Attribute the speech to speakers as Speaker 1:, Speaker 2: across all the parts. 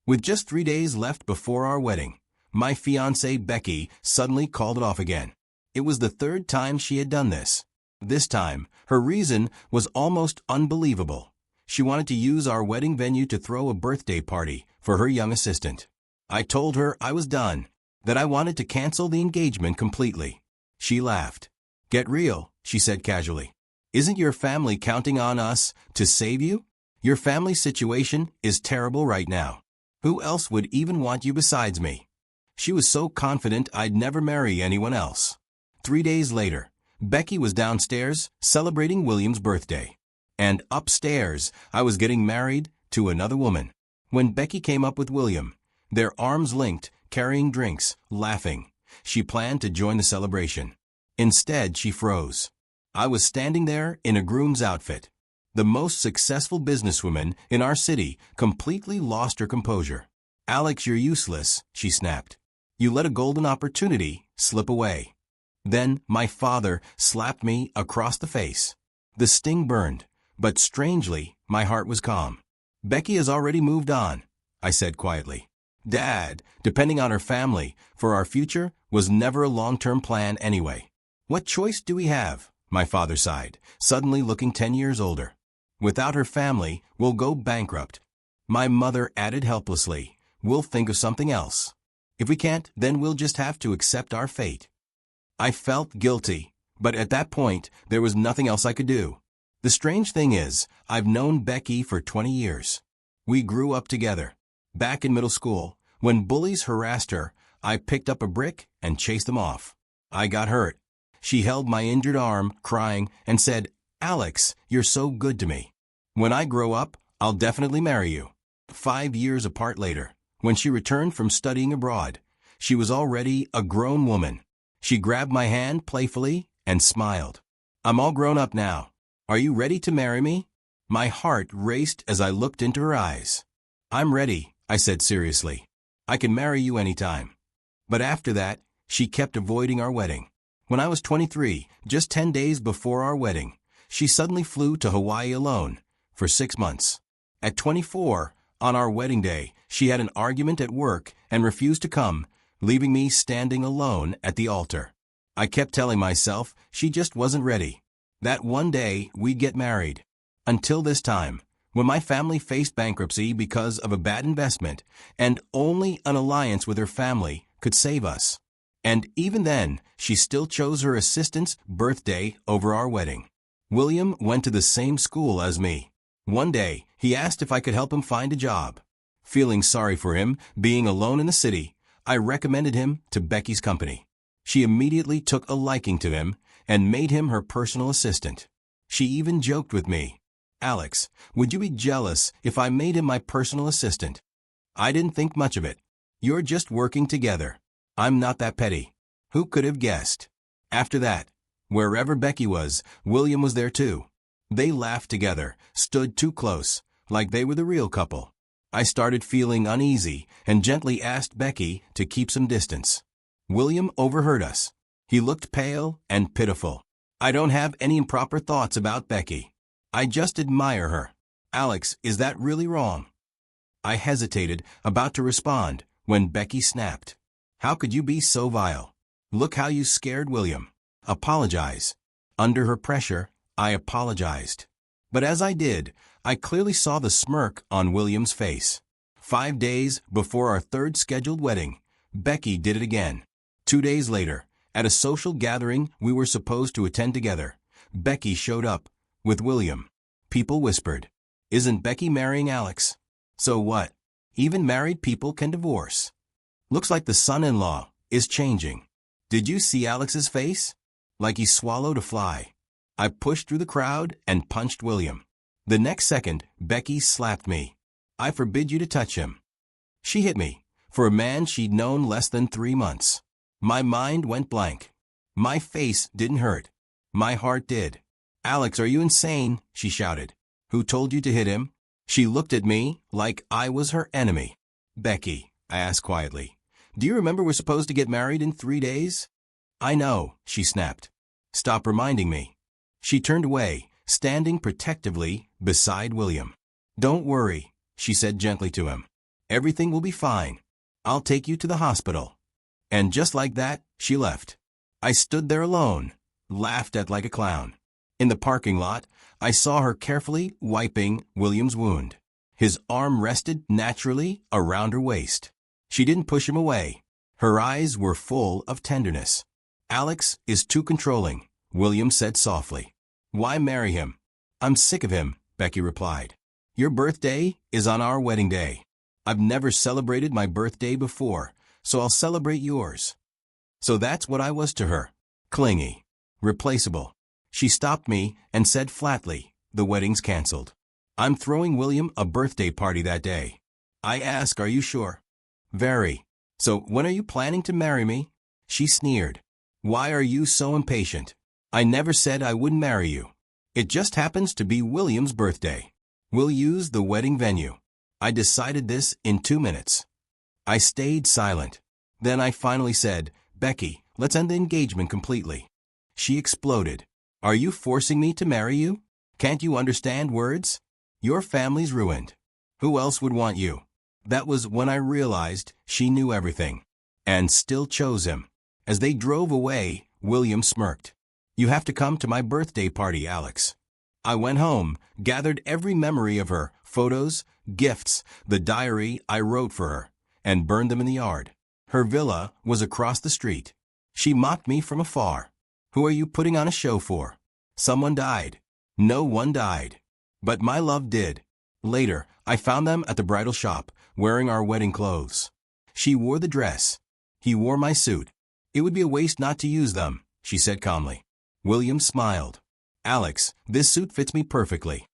Speaker 1: With just 3 days left before our wedding, my fiancée Becky suddenly called it off again. It was the third time she had done this. This time, her reason was almost unbelievable. She wanted to use our wedding venue to throw a birthday party for her young assistant. I told her I was done, that I wanted to cancel the engagement completely. She laughed. "Get real," she said casually. "Isn't your family counting on us to save you? Your family situation is terrible right now. Who else would even want you besides me?" She was so confident I'd never marry anyone else. 3 days later, Becky was downstairs celebrating William's birthday. And upstairs, I was getting married to another woman. When Becky came up with William, their arms linked, carrying drinks, laughing, she planned to join the celebration. Instead, she froze. I was standing there in a groom's outfit. The most successful businesswoman in our city completely lost her composure. "Alex, you're useless," she snapped. "You let a golden opportunity slip away." Then my father slapped me across the face. The sting burned, but strangely, my heart was calm. "Becky has already moved on," I said quietly. "Dad, depending on her family for our future was never a long-term plan anyway." "What choice do we have?" my father sighed, suddenly looking 10 years older. "Without her family, we'll go bankrupt." My mother added helplessly, "We'll think of something else. If we can't, then we'll just have to accept our fate." I felt guilty, but at that point, there was nothing else I could do. The strange thing is, I've known Becky for 20 years. We grew up together. Back in middle school, when bullies harassed her, I picked up a brick and chased them off. I got hurt. She held my injured arm, crying, and said, "Alex, you're so good to me. When I grow up, I'll definitely marry you." 5 years apart later, when she returned from studying abroad, she was already a grown woman. She grabbed my hand playfully and smiled. "I'm all grown up now. Are you ready to marry me?" My heart raced as I looked into her eyes. "I'm ready," I said seriously. "I can marry you anytime." But after that, she kept avoiding our wedding. When I was 23, just 10 days before our wedding, she suddenly flew to Hawaii alone for 6 months. At 24, on our wedding day, she had an argument at work and refused to come, leaving me standing alone at the altar. I kept telling myself she just wasn't ready. That one day we'd get married. Until this time, when my family faced bankruptcy because of a bad investment, and only an alliance with her family could save us. And even then, she still chose her assistant's birthday over our wedding. William went to the same school as me. One day, he asked if I could help him find a job. Feeling sorry for him, being alone in the city, I recommended him to Becky's company. She immediately took a liking to him and made him her personal assistant. She even joked with me, "Alex, would you be jealous if I made him my personal assistant?" I didn't think much of it. "You're just working together. I'm not that petty." Who could have guessed? After that, wherever Becky was, William was there too. They laughed together, stood too close, like they were the real couple. I started feeling uneasy and gently asked Becky to keep some distance. William overheard us. He looked pale and pitiful. "I don't have any improper thoughts about Becky. I just admire her." "Alex, is that really wrong?" I hesitated, about to respond, when Becky snapped. "How could you be so vile? Look how you scared William. Apologize." Under her pressure, I apologized. But as I did, I clearly saw the smirk on William's face. 5 days before our third scheduled wedding, Becky did it again. 2 days later, at a social gathering we were supposed to attend together, Becky showed up with William. People whispered, "Isn't Becky marrying Alex?" So what? Even married people can divorce. Looks like the son-in-law is changing. Did you see Alex's face? Like he swallowed a fly. I pushed through the crowd and punched William. The next second, Becky slapped me. "I forbid you to touch him." She hit me, for a man she'd known less than 3 months. My mind went blank. My face didn't hurt. My heart did. "Alex, are you insane?" she shouted. "Who told you to hit him?" She looked at me like I was her enemy. "Becky," I asked quietly, "do you remember we're supposed to get married in 3 days?" "I know," she snapped. "Stop reminding me." She turned away, standing protectively beside William. "Don't worry," she said gently to him. Everything will be fine. I'll take you to the hospital." And just like that, she left. I stood there alone, laughed at like a clown. In the parking lot, I saw her carefully wiping William's wound. His arm rested naturally around her waist. She didn't push him away. Her eyes were full of tenderness. "Alex is too controlling," William said softly. "Why marry him?" "I'm sick of him," Becky replied. "Your birthday is on our wedding day. I've never celebrated my birthday before, so I'll celebrate yours." So that's what I was to her. Clingy. Replaceable. She stopped me and said flatly, "The wedding's canceled. I'm throwing William a birthday party that day." I asked, "Are you sure?" "Very. So when are you planning to marry me?" She sneered. "Why are you so impatient? I never said I wouldn't marry you. It just happens to be William's birthday. We'll use the wedding venue." I decided this in 2 minutes. I stayed silent. Then I finally said, "Becky, let's end the engagement completely." She exploded. "Are you forcing me to marry you? Can't you understand words? Your family's ruined. Who else would want you?" That was when I realized she knew everything, and still chose him. As they drove away, William smirked. "You have to come to my birthday party, Alex." I went home, gathered every memory of her, photos, gifts, the diary I wrote for her, and burned them in the yard. Her villa was across the street. She mocked me from afar. "Who are you putting on a show for? Someone died." No one died. But my love did. Later, I found them at the bridal shop, wearing our wedding clothes. She wore the dress. He wore my suit. "It would be a waste not to use them," she said calmly. William smiled. "Alex, this suit fits me perfectly."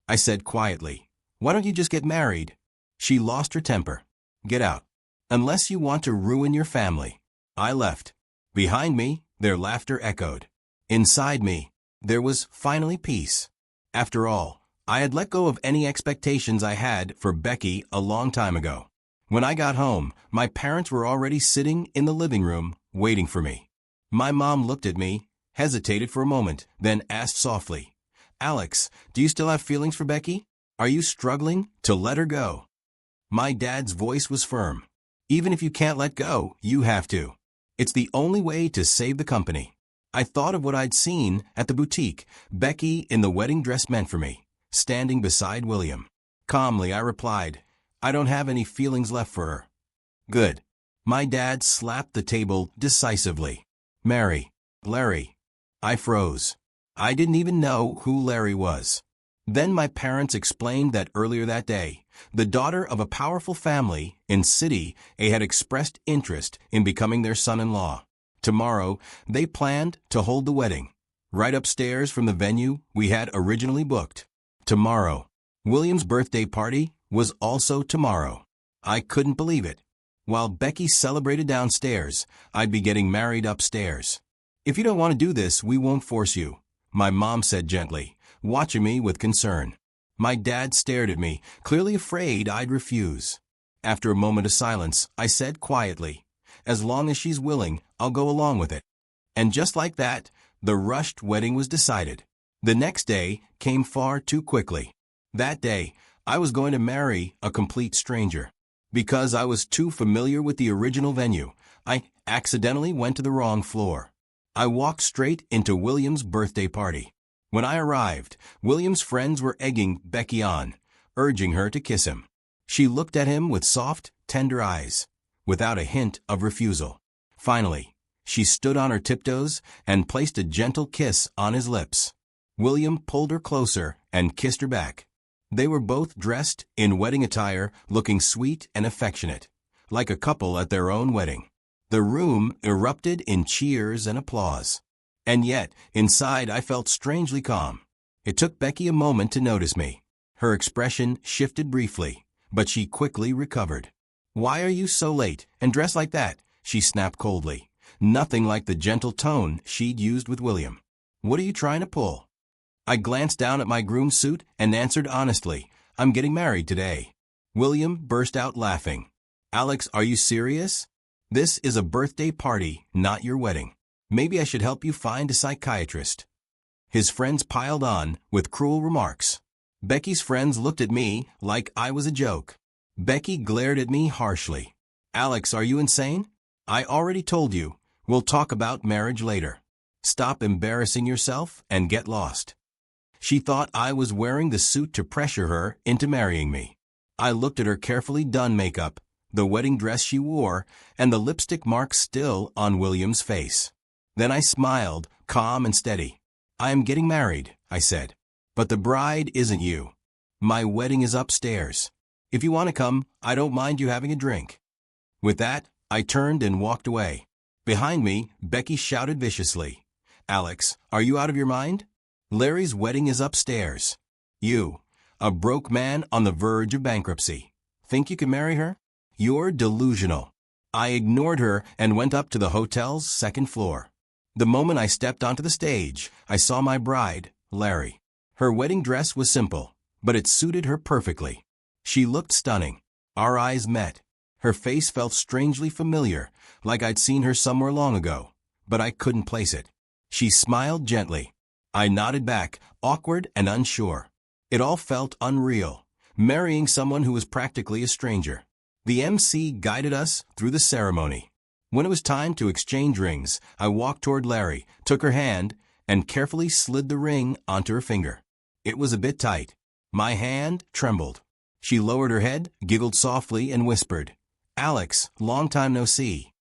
Speaker 1: I said quietly, "Why don't you just get married?" She lost her temper. "Get out. Unless you want to ruin your family." I left. Behind me, their laughter echoed. Inside me, there was finally peace. After all, I had let go of any expectations I had for Becky a long time ago. When I got home, my parents were already sitting in the living room, waiting for me. My mom looked at me, hesitated for a moment, then asked softly, "Alex, do you still have feelings for Becky? Are you struggling to let her go?" My dad's voice was firm. "Even if you can't let go, you have to. It's the only way to save the company." I thought of what I'd seen at the boutique, Becky in the wedding dress meant for me, standing beside William. Calmly, I replied, "I don't have any feelings left for her." "Good." My dad slapped the table decisively. "Marry Larry." I froze. I didn't even know who Larry was. Then my parents explained that earlier that day, the daughter of a powerful family in City A had expressed interest in becoming their son-in-law. Tomorrow, they planned to hold the wedding, right upstairs from the venue we had originally booked. Tomorrow. William's birthday party was also tomorrow. I couldn't believe it. While Becky celebrated downstairs, I'd be getting married upstairs. "If you don't want to do this, we won't force you," my mom said gently, watching me with concern. My dad stared at me, clearly afraid I'd refuse. After a moment of silence, I said quietly, "As long as she's willing, I'll go along with it." And just like that, the rushed wedding was decided. The next day came far too quickly. That day, I was going to marry a complete stranger. Because I was too familiar with the original venue, I accidentally went to the wrong floor. I walked straight into William's birthday party. When I arrived, William's friends were egging Becky on, urging her to kiss him. She looked at him with soft, tender eyes, without a hint of refusal. Finally, she stood on her tiptoes and placed a gentle kiss on his lips. William pulled her closer and kissed her back. They were both dressed in wedding attire, looking sweet and affectionate, like a couple at their own wedding. The room erupted in cheers and applause. And yet, inside I felt strangely calm. It took Becky a moment to notice me. Her expression shifted briefly, but she quickly recovered. "Why are you so late and dressed like that?" she snapped coldly, nothing like the gentle tone she'd used with William. "What are you trying to pull?" I glanced down at my groom's suit and answered honestly, "I'm getting married today." William burst out laughing. "Alex, are you serious? This is a birthday party, not your wedding. Maybe I should help you find a psychiatrist." His friends piled on with cruel remarks. Becky's friends looked at me like I was a joke. Becky glared at me harshly. Alex, are you insane? I already told you. We'll talk about marriage later. Stop embarrassing yourself and get lost. She thought I was wearing the suit to pressure her into marrying me. I looked at her carefully done makeup, the wedding dress she wore, and the lipstick marks still on William's face. Then I smiled, calm and steady. I am getting married, I said. But the bride isn't you. My wedding is upstairs. If you want to come, I don't mind you having a drink. With that, I turned and walked away. Behind me, Becky shouted viciously. Alex, are you out of your mind? Larry's wedding is upstairs. You, a broke man on the verge of bankruptcy, think you can marry her? You're delusional. I ignored her and went up to the hotel's second floor. The moment I stepped onto the stage, I saw my bride, Larry. Her wedding dress was simple, but it suited her perfectly. She looked stunning. Our eyes met. Her face felt strangely familiar, like I'd seen her somewhere long ago, but I couldn't place it. She smiled gently. I nodded back, awkward and unsure. It all felt unreal, marrying someone who was practically a stranger. The MC guided us through the ceremony. When it was time to exchange rings, I walked toward Larry, took her hand, and carefully slid the ring onto her finger. It was a bit tight. My hand trembled. She lowered her head, giggled softly, and whispered, Alex, long time no see.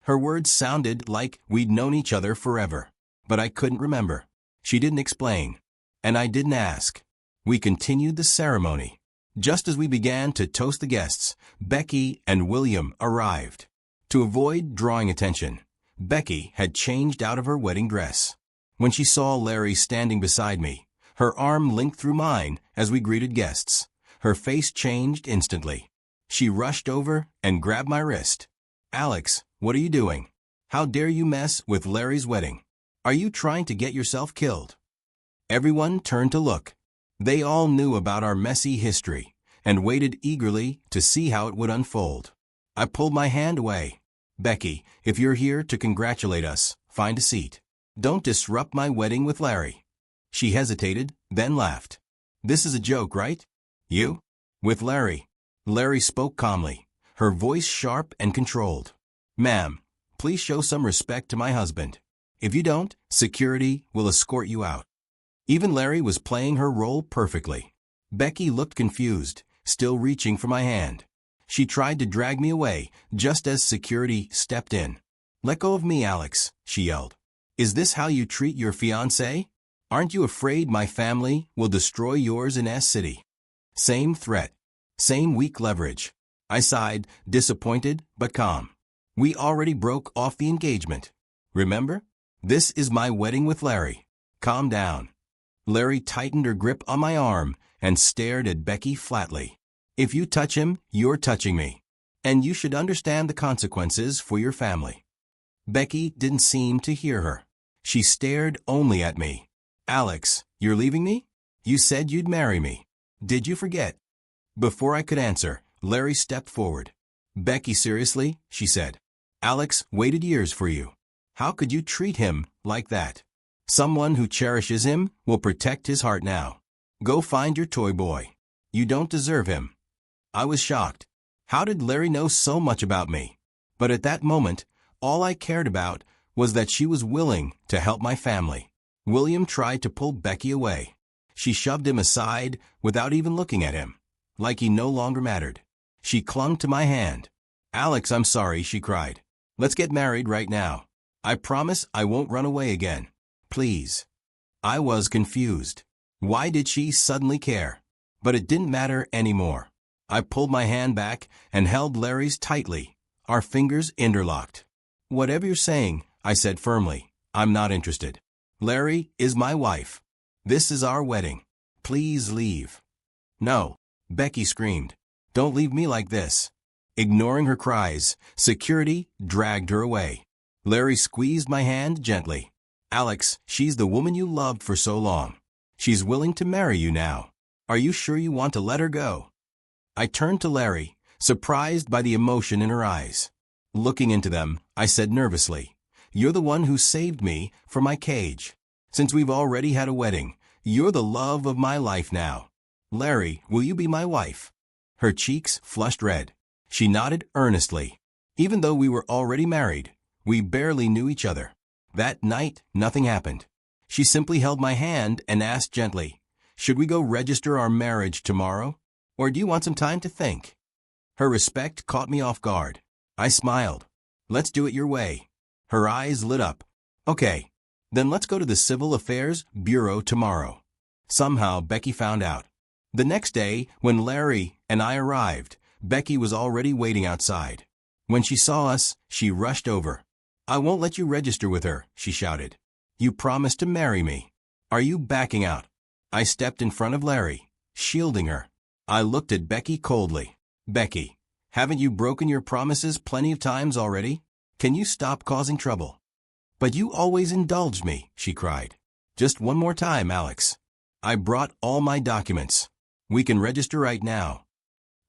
Speaker 1: Her words sounded like we'd known each other forever, but I couldn't remember. She didn't explain, and I didn't ask. We continued the ceremony. Just as we began to toast the guests, Becky and William arrived. To avoid drawing attention, Becky had changed out of her wedding dress. When she saw Larry standing beside me, her arm linked through mine as we greeted guests. Her face changed instantly. She rushed over and grabbed my wrist. Alex, what are you doing? How dare you mess with Larry's wedding? Are you trying to get yourself killed? Everyone turned to look. They all knew about our messy history and waited eagerly to see how it would unfold. I pulled my hand away. Becky, if you're here to congratulate us, find a seat. Don't disrupt my wedding with Larry. She hesitated, then laughed. This is a joke, right? You? With Larry. Larry spoke calmly, her voice sharp and controlled. Ma'am, please show some respect to my husband. If you don't, security will escort you out. Even Larry was playing her role perfectly. Becky looked confused, still reaching for my hand. She tried to drag me away, just as security stepped in. Let go of me, Alex, she yelled. Is this how you treat your fiancé? Aren't you afraid my family will destroy yours in S-City? Same threat. Same weak leverage. I sighed, disappointed but calm. We already broke off the engagement. Remember? This is my wedding with Larry. Calm down. Larry tightened her grip on my arm and stared at Becky flatly. If you touch him, you're touching me. And you should understand the consequences for your family. Becky didn't seem to hear her. She stared only at me. Alex, you're leaving me? You said you'd marry me. Did you forget? Before I could answer, Larry stepped forward. Becky, seriously, she said. Alex waited years for you. How could you treat him like that? Someone who cherishes him will protect his heart now. Go find your toy boy. You don't deserve him. I was shocked. How did Larry know so much about me? But at that moment, all I cared about was that she was willing to help my family. William tried to pull Becky away. She shoved him aside without even looking at him, like he no longer mattered. She clung to my hand. Alex, I'm sorry, she cried. Let's get married right now. I promise I won't run away again. Please. I was confused. Why did she suddenly care? But it didn't matter anymore. I pulled my hand back and held Larry's tightly, our fingers interlocked. Whatever you're saying, I said firmly, I'm not interested. Larry is my wife. This is our wedding. Please leave. No, Becky screamed. Don't leave me like this. Ignoring her cries, security dragged her away. Larry squeezed my hand gently. Alex, she's the woman you loved for so long. She's willing to marry you now. Are you sure you want to let her go? I turned to Larry, surprised by the emotion in her eyes. Looking into them, I said nervously, You're the one who saved me from my cage. Since we've already had a wedding, you're the love of my life now. Larry, will you be my wife? Her cheeks flushed red. She nodded earnestly. Even though we were already married, we barely knew each other. That night, nothing happened. She simply held my hand and asked gently, "Should we go register our marriage tomorrow? Or do you want some time to think?" Her respect caught me off guard. I smiled. "Let's do it your way." Her eyes lit up. "Okay, then let's go to the Civil Affairs Bureau tomorrow." Somehow, Becky found out. The next day, when Larry and I arrived, Becky was already waiting outside. When she saw us, she rushed over. "I won't let you register with her," she shouted. "You promised to marry me. Are you backing out?" I stepped in front of Larry, shielding her. I looked at Becky coldly. "Becky, haven't you broken your promises plenty of times already? Can you stop causing trouble?" "But you always indulged me," she cried. "Just one more time, Alex." I brought all my documents. "We can register right now."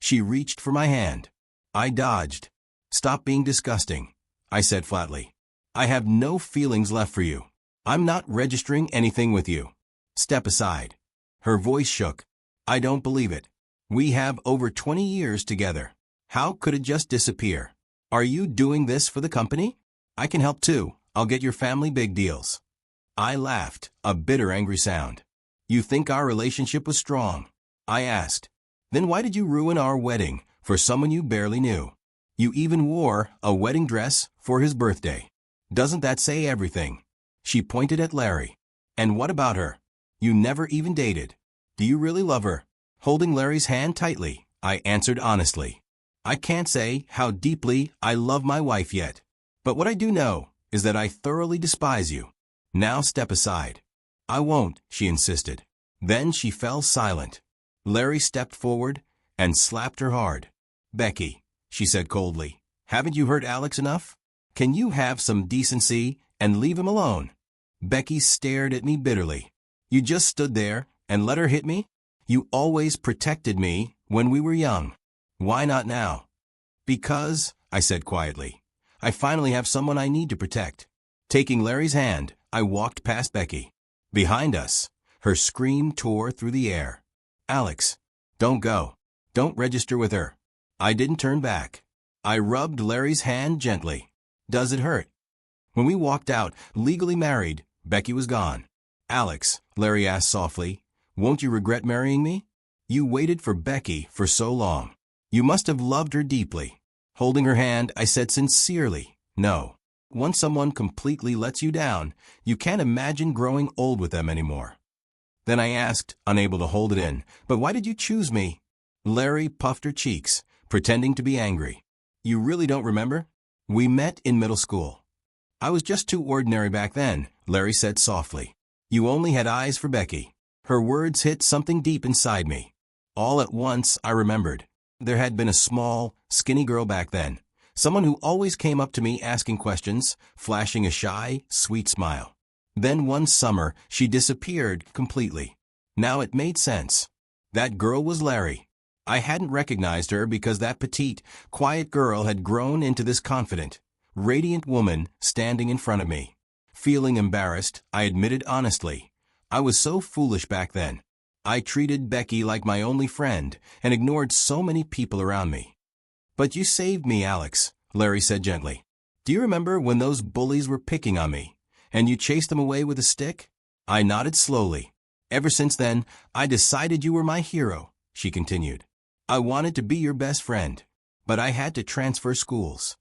Speaker 1: She reached for my hand. I dodged. "Stop being disgusting," I said flatly. "I have no feelings left for you. I'm not registering anything with you. Step aside." Her voice shook. "I don't believe it. We have over 20 years together. How could it just disappear? Are you doing this for the company? I can help too. I'll get your family big deals." I laughed, a bitter, angry sound. "You think our relationship was strong?" I asked. "Then why did you ruin our wedding for someone you barely knew? You even wore a wedding dress for his birthday. Doesn't that say everything?" She pointed at Larry. "And what about her? You never even dated. Do you really love her?" Holding Larry's hand tightly, I answered honestly. "I can't say how deeply I love my wife yet. But what I do know is that I thoroughly despise you. Now step aside." "I won't," she insisted. Then she fell silent. Larry stepped forward and slapped her hard. "Becky," she said coldly, "haven't you hurt Alex enough? Can you have some decency and leave him alone?" Becky stared at me bitterly. "You just stood there and let her hit me? You always protected me when we were young. Why not now?" "Because," I said quietly, "I finally have someone I need to protect." Taking Larry's hand, I walked past Becky. Behind us, her scream tore through the air. "Alex, don't go. Don't register with her." I didn't turn back. I rubbed Larry's hand gently. "Does it hurt?" When we walked out, legally married, Becky was gone. "Alex," Larry asked softly, "won't you regret marrying me? You waited for Becky for so long. You must have loved her deeply." Holding her hand, I said sincerely, "No. Once someone completely lets you down, you can't imagine growing old with them anymore." Then I asked, unable to hold it in, "But why did you choose me?" Larry puffed her cheeks, pretending to be angry. "You really don't remember? We met in middle school." "I was just too ordinary back then," Larry said softly. "You only had eyes for Becky." Her words hit something deep inside me. All at once, I remembered. There had been a small, skinny girl back then. Someone who always came up to me asking questions, flashing a shy, sweet smile. Then one summer, she disappeared completely. Now it made sense. That girl was Larry. I hadn't recognized her because that petite, quiet girl had grown into this confident, radiant woman standing in front of me. Feeling embarrassed, I admitted honestly, I was so foolish back then. I treated Becky like my only friend and ignored so many people around me. "But you saved me, Alex," Larry said gently. "Do you remember when those bullies were picking on me, and you chased them away with a stick?" I nodded slowly. "Ever since then, I decided you were my hero," she continued. "I wanted to be your best friend, but I had to transfer schools."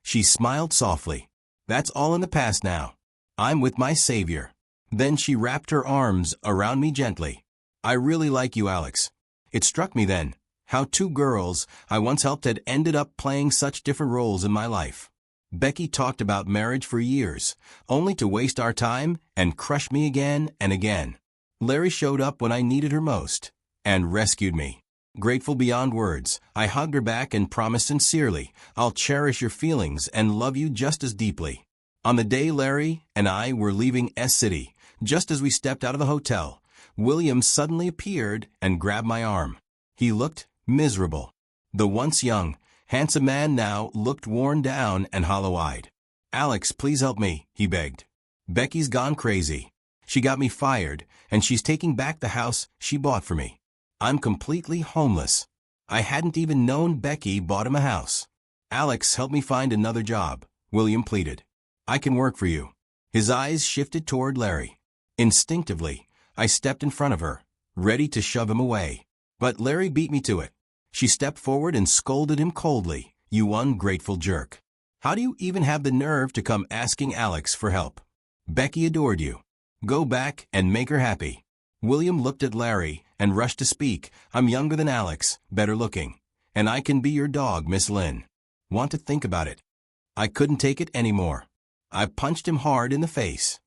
Speaker 1: She smiled softly. "That's all in the past now. I'm with my savior." Then she wrapped her arms around me gently. "I really like you, Alex." It struck me then how two girls I once helped had ended up playing such different roles in my life. Becky talked about marriage for years, only to waste our time and crush me again and again. Larry showed up when I needed her most and rescued me. Grateful beyond words, I hugged her back and promised sincerely, "I'll cherish your feelings and love you just as deeply." On the day Larry and I were leaving S-City, just as we stepped out of the hotel, William suddenly appeared and grabbed my arm. He looked miserable. The once young, handsome man now looked worn down and hollow-eyed. "Alex, please help me," he begged. "Becky's gone crazy. She got me fired, and she's taking back the house she bought for me. I'm completely homeless." I hadn't even known Becky bought him a house. Alex, help me find another job, William pleaded. I can work for you. His eyes shifted toward Larry. Instinctively, I stepped in front of her, ready to shove him away. But Larry beat me to it. She stepped forward and scolded him coldly. You ungrateful jerk. How do you even have the nerve to come asking Alex for help? Becky adored you. Go back and make her happy. William looked at Larry and rushed to speak. I'm younger than Alex, better looking. And I can be your dog, Miss Lynn. Want to think about it? I couldn't take it anymore. I punched him hard in the face.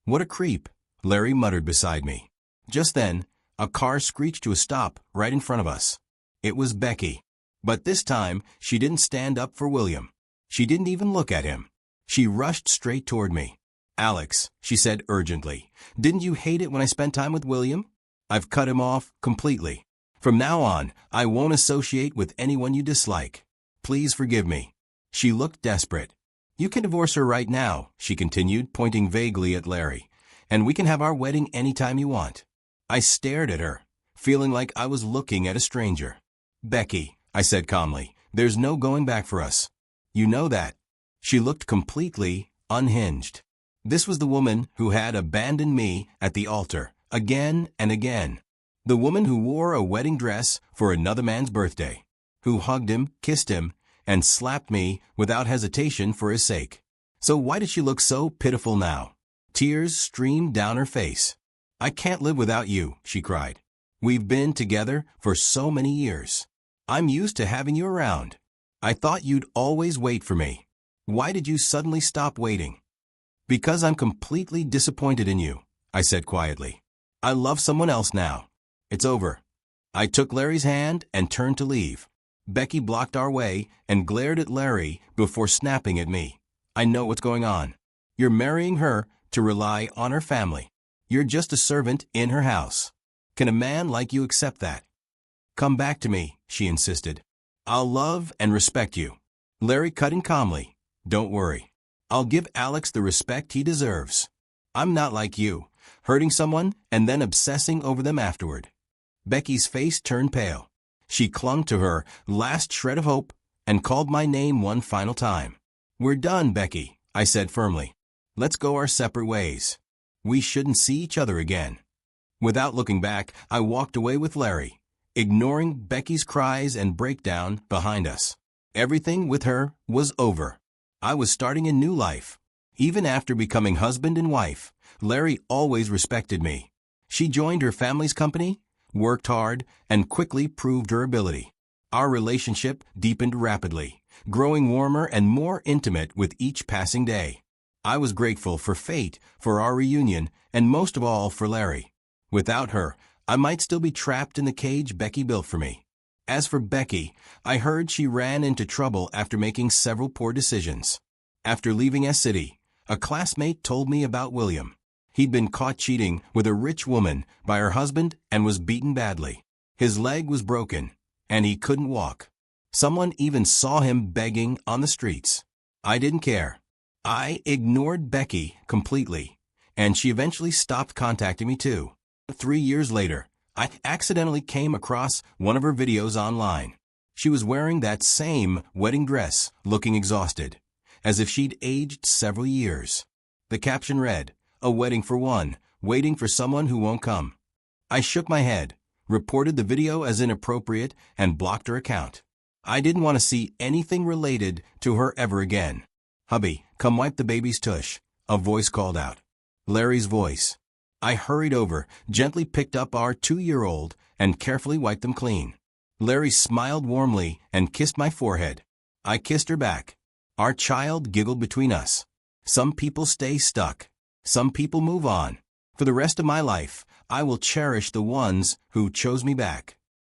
Speaker 1: What a creep, Larry muttered beside me. Just then, a car screeched to a stop right in front of us. It was Becky. But this time, she didn't stand up for William. She didn't even look at him. She rushed straight toward me. Alex, she said urgently, didn't you hate it when I spent time with William? I've cut him off completely. From now on, I won't associate with anyone you dislike. Please forgive me. She looked desperate. You can divorce her right now, she continued, pointing vaguely at Larry, and we can have our wedding anytime you want. I stared at her, feeling like I was looking at a stranger. Becky, I said calmly, there's no going back for us. You know that. She looked completely unhinged. This was the woman who had abandoned me at the altar, again and again. The woman who wore a wedding dress for another man's birthday, who hugged him, kissed him, and slapped me without hesitation for his sake. So why did she look so pitiful now? Tears streamed down her face. I can't live without you, she cried. We've been together for so many years. I'm used to having you around. I thought you'd always wait for me. Why did you suddenly stop waiting? Because I'm completely disappointed in you, I said quietly. I love someone else now. It's over. I took Larry's hand and turned to leave. Becky blocked our way and glared at Larry before snapping at me. I know what's going on. You're marrying her to rely on her family. You're just a servant in her house. Can a man like you accept that? Come back to me, she insisted. I'll love and respect you. Larry cut in calmly. Don't worry. I'll give Alex the respect he deserves. I'm not like you, hurting someone and then obsessing over them afterward. Becky's face turned pale. She clung to her last shred of hope and called my name one final time. We're done, Becky, I said firmly. Let's go our separate ways. We shouldn't see each other again. Without looking back, I walked away with Larry, ignoring Becky's cries and breakdown behind us. Everything with her was over. I was starting a new life. Even after becoming husband and wife, Larry always respected me. She joined her family's company, worked hard, and quickly proved her ability. Our relationship deepened rapidly, growing warmer and more intimate with each passing day. I was grateful for fate, for our reunion, and most of all for Larry. Without her, I might still be trapped in the cage Becky built for me. As for Becky, I heard she ran into trouble after making several poor decisions. After leaving S-City, a classmate told me about William. He'd been caught cheating with a rich woman by her husband and was beaten badly. His leg was broken, and he couldn't walk. Someone even saw him begging on the streets. I didn't care. I ignored Becky completely, and she eventually stopped contacting me too. 3 years later, I accidentally came across one of her videos online. She was wearing that same wedding dress, looking exhausted, as if she'd aged several years. The caption read, "A wedding for one, waiting for someone who won't come." I shook my head, reported the video as inappropriate, and blocked her account. I didn't want to see anything related to her ever again. "Hubby, come wipe the baby's tush," a voice called out. Larry's voice. I hurried over, gently picked up our 2-year-old, and carefully wiped them clean. Larry smiled warmly and kissed my forehead. I kissed her back. Our child giggled between us. Some people stay stuck. Some people move on. For the rest of my life, I will cherish the ones who chose me back.